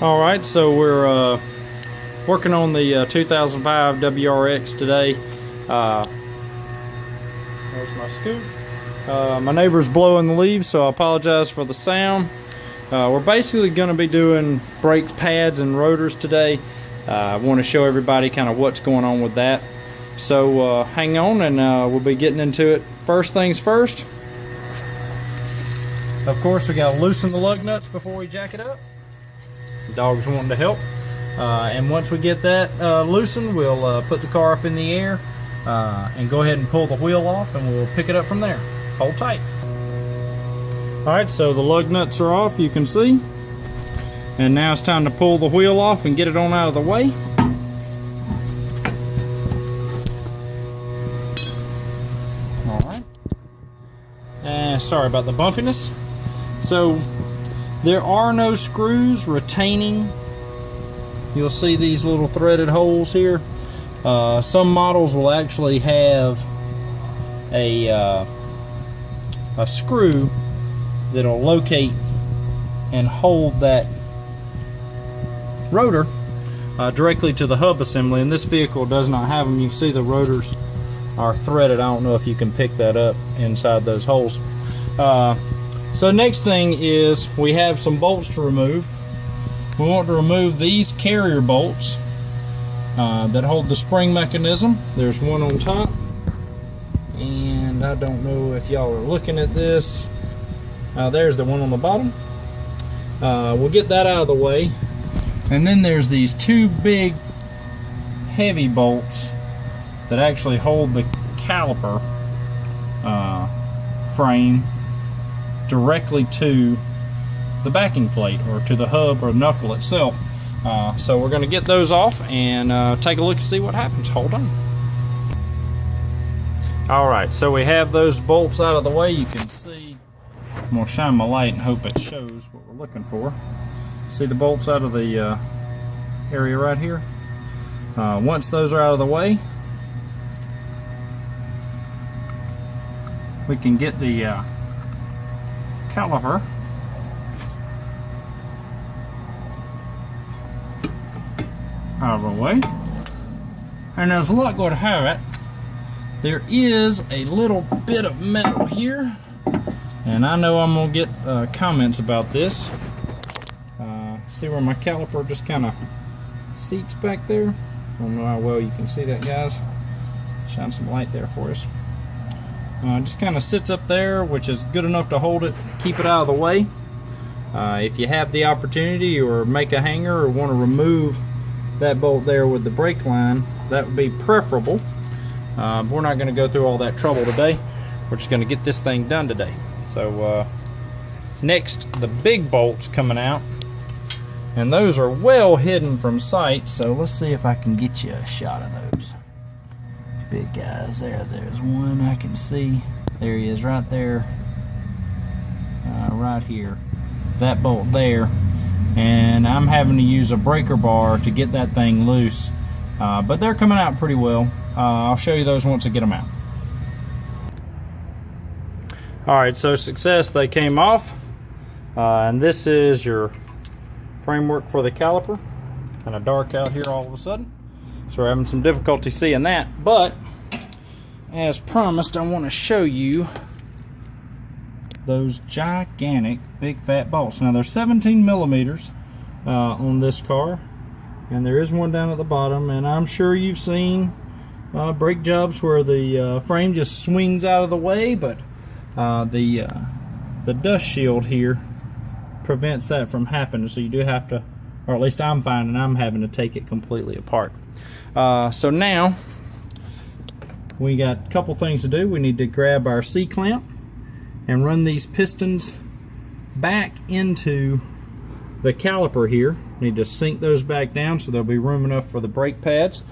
All right, so we're working on the 2005 WRX today. There's my scoop. My neighbor's blowing the leaves, so I apologize for the sound. We're basically going to be doing brake pads and rotors today. I want to show everybody kind of what's going on with that. So hang on, and we'll be getting into it. First things first. Of course, we got to loosen the lug nuts before we jack it up. The dog's wanting to help. And once we get that loosened, we'll put the car up in the air and go ahead and pull the wheel off, and we'll pick it up from there. Hold tight. Alright, so the lug nuts are off, you can see. And now it's time to pull the wheel off and get it on out of the way. Alright. And sorry about the bumpiness. So there are no screws retaining. You'll see these little threaded holes here. Some models will actually have a screw that'll locate and hold that rotor directly to the hub assembly, and this vehicle does not have them. You can see the rotors are threaded. I don't know if you can pick that up inside those holes. So next thing is we have some bolts to remove. We want to remove these carrier bolts that hold the spring mechanism. There's one on top, and I don't know if y'all are looking at this. There's the one on the bottom. We'll get that out of the way. And then there's these two big heavy bolts that actually hold the caliper frame directly to the backing plate, or to the hub or knuckle itself. So we're going to get those off and take a look and see what happens. Hold on. Alright, so we have those bolts out of the way. You can see, I'm going to shine my light and hope it shows what we're looking for. See the bolts out of the area right here? Once those are out of the way, we can get the caliper out of the way. And there's a lot going to have it. There is a little bit of metal here, and I know I'm going to get comments about this. See where my caliper just kind of seats back there? I don't know how well you can see that, guys. Shine some light there for us. Just kind of sits up there, which is good enough to hold it, keep it out of the way. If you have the opportunity, or make a hanger, or want to remove that bolt there with the brake line, that would be preferable. We're not going to go through all that trouble today. We're just going to get this thing done today. So next, the big bolts coming out, and those are well hidden from sight, so let's see if I can get you a shot of those big guys. There's one I can see. There he is right there, right here, that bolt there. And I'm having to use a breaker bar to get that thing loose, but they're coming out pretty well. I'll show you those once I get them out. Alright, so success, they came off, and this is your framework for the caliper. Kind of dark out here all of a sudden, so we're having some difficulty seeing that, but as promised, I want to show you those gigantic big fat bolts. Now they're 17 millimeters on this car, and there is one down at the bottom, and I'm sure you've seen brake jobs where the frame just swings out of the way, but the dust shield here prevents that from happening, so you do have to, or at least I'm finding I'm having to take it completely apart. So now we got a couple things to do. We need to grab our C-clamp and run these pistons back into the caliper here. Need to sink those back down so there'll be room enough for the brake pads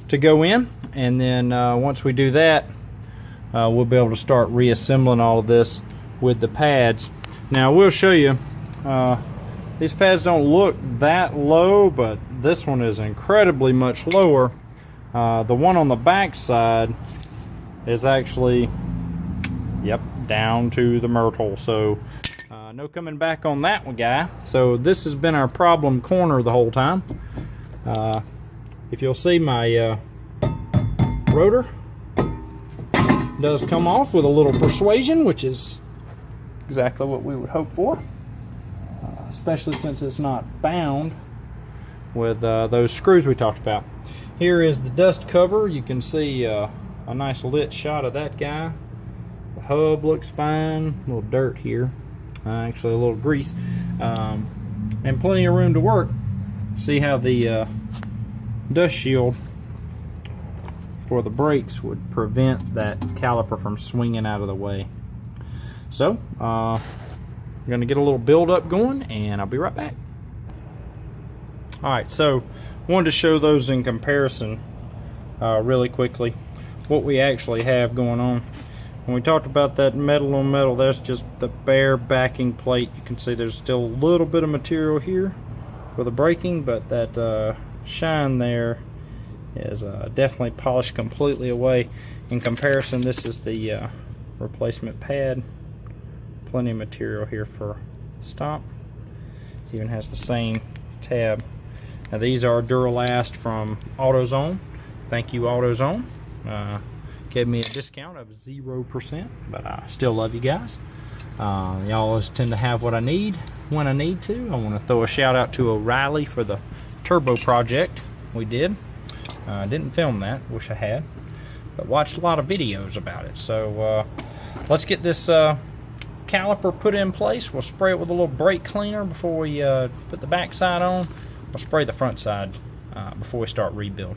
to go in, and then once we do that, we'll be able to start reassembling all of this with the pads. Now we'll show you, these pads don't look that low, but this one is incredibly much lower. The one on the back side is actually, yep, down to the myrtle. So No coming back on that one, guy. So this has been our problem corner the whole time. If you'll see, my rotor does come off with a little persuasion, which is exactly what we would hope for, especially since it's not bound with those screws we talked about. Here is the dust cover. You can see a nice lit shot of that guy. The hub looks fine. A little dirt here, actually a little grease, and plenty of room to work. See how the dust shield for the brakes would prevent that caliper from swinging out of the way. So I'm going to get a little build up going, and I'll be right back. Alright, so wanted to show those in comparison really quickly, what we actually have going on. When we talked about that metal on metal, that's just the bare backing plate. You can see there's still a little bit of material here for the braking, but that shine there is definitely polished completely away. In comparison, this is the replacement pad. Plenty of material here for stop. It even has the same tab. Now these are Duralast from AutoZone. Thank you, AutoZone. Gave me a discount of 0%, but I still love you guys. Y'all always tend to have what I need when I need to. I want to throw a shout out to O'Reilly for the turbo project we did. Didn't film that, wish I had, but watched a lot of videos about it. So let's get this caliper put in place. We'll spray it with a little brake cleaner before we put the back side on. We'll spray the front side before we start rebuild.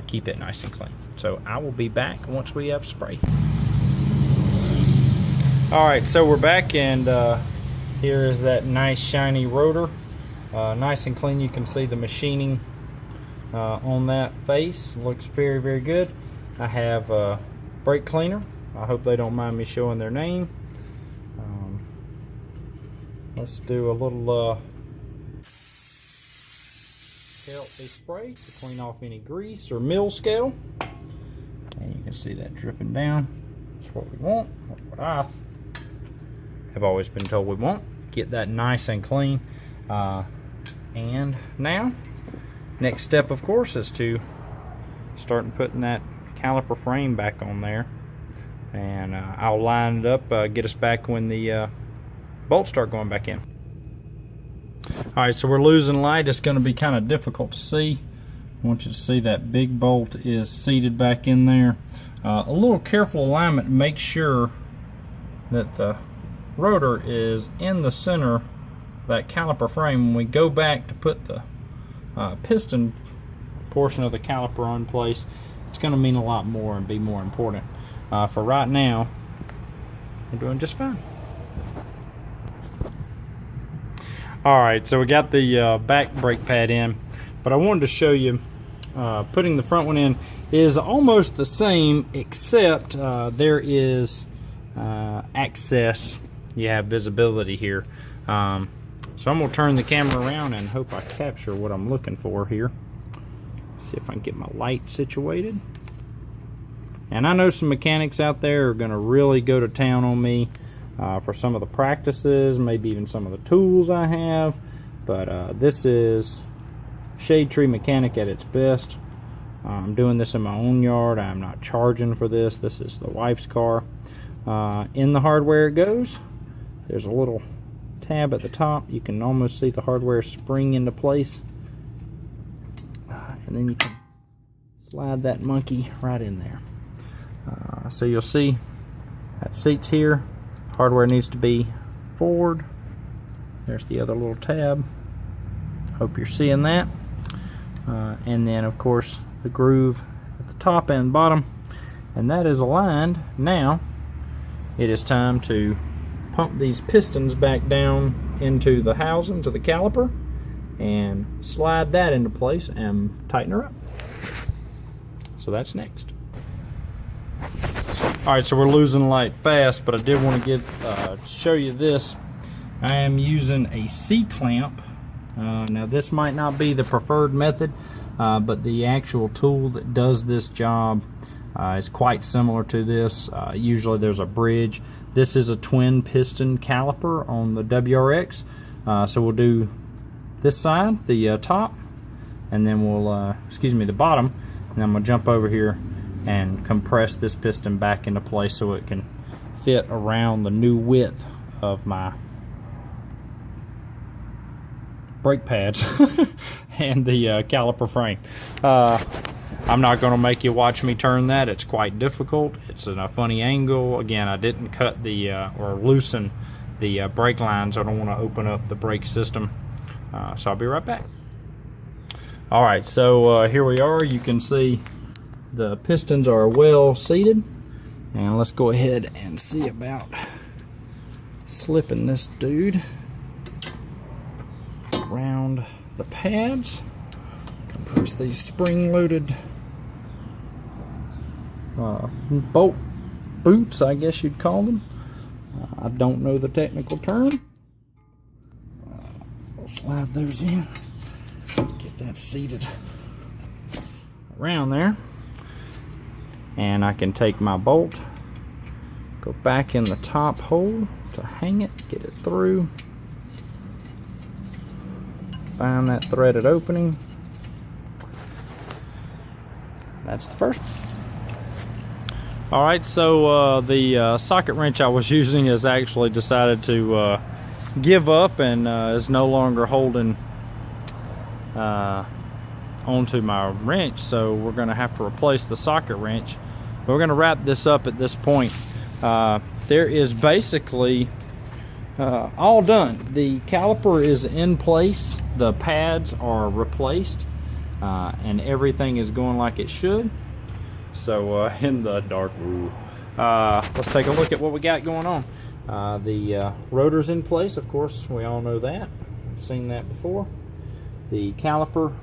Keep it nice and clean. So I will be back once we have spray. Alright, so we're back, and here is that nice shiny rotor. Nice and clean. You can see the machining on that face. Looks very, very good. I have a brake cleaner. I hope they don't mind me showing their name. Let's do a little healthy spray to clean off any grease or mill scale. And you can see that dripping down. That's what we want. That's what I have always been told we want. Get that nice and clean. And now, next step, of course, is to start putting that caliper frame back on there. And I'll line it up, get us back when the bolts start going back in. Alright, so we're losing light. It's going to be kind of difficult to see. I want you to see that big bolt is seated back in there. A little careful alignment, make sure that the rotor is in the center of that caliper frame. When we go back to put the piston portion of the caliper in place, it's going to mean a lot more and be more important. For right now, we're doing just fine. Alright, so we got the back brake pad in, but I wanted to show you putting the front one in is almost the same, except there is access. You have visibility here. So I'm going to turn the camera around and hope I capture what I'm looking for here. See if I can get my light situated. And I know some mechanics out there are going to really go to town on me for some of the practices, maybe even some of the tools I have, but this is shade tree mechanic at its best. I'm doing this in my own yard. I'm not charging for this. This is the wife's car. In the hardware it goes. There's a little tab at the top. You can almost see the hardware spring into place, and then you can slide that monkey right in there. So you'll see that seat's here. Hardware needs to be forward. There's the other little tab. Hope you're seeing that. And then of course the groove at the top and bottom, and that is aligned. Now it is time to pump these pistons back down into the housings of the caliper and slide that into place and tighten her up. So that's next. Alright, so we're losing light fast, but I did want to show you this. I am using a C-clamp. Now this might not be the preferred method, but the actual tool that does this job is quite similar to this. Usually there's a bridge This is a twin piston caliper on the WRX. So we'll do this side, the top, and then we'll, excuse me, the bottom, and then I'm gonna jump over here and compress this piston back into place so it can fit around the new width of my brake pads and the caliper frame. I'm not going to make you watch me turn that. It's quite difficult. It's in a funny angle. Again, I didn't cut the or loosen the brake lines. I don't want to open up the brake system. So I'll be right back. All right, so here we are. You can see the pistons are well seated, and let's go ahead and see about slipping this dude around the pads. Compress these spring-loaded bolt boots, I guess you'd call them. I don't know the technical term. I'll slide those in, get that seated around there, and I can take my bolt, go back in the top hole to hang it, get it through, find that threaded opening. That's the first one. All right, so the socket wrench I was using has actually decided to give up and is no longer holding onto my wrench, so we're going to have to replace the socket wrench. We're going to wrap this up at this point. There is basically all done. The caliper is in place, the pads are replaced, and everything is going like it should. So in the dark room, let's take a look at what we got going on. The rotor's in place, of course, we all know that. We've seen that before. The caliper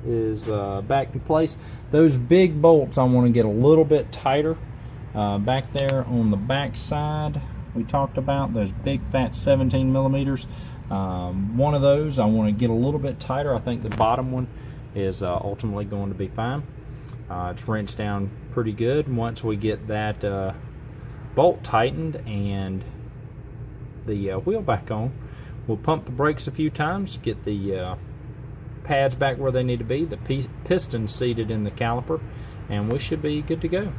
is back in place. Those big bolts I want to get a little bit tighter back there on the back side. We talked about those big fat 17 millimeters. One of those I want to get a little bit tighter. I think the bottom one is ultimately going to be fine. It's wrenched down pretty good. Once we get that bolt tightened and the wheel back on, we'll pump the brakes a few times, get the pads back where they need to be, the piston seated in the caliper, and we should be good to go.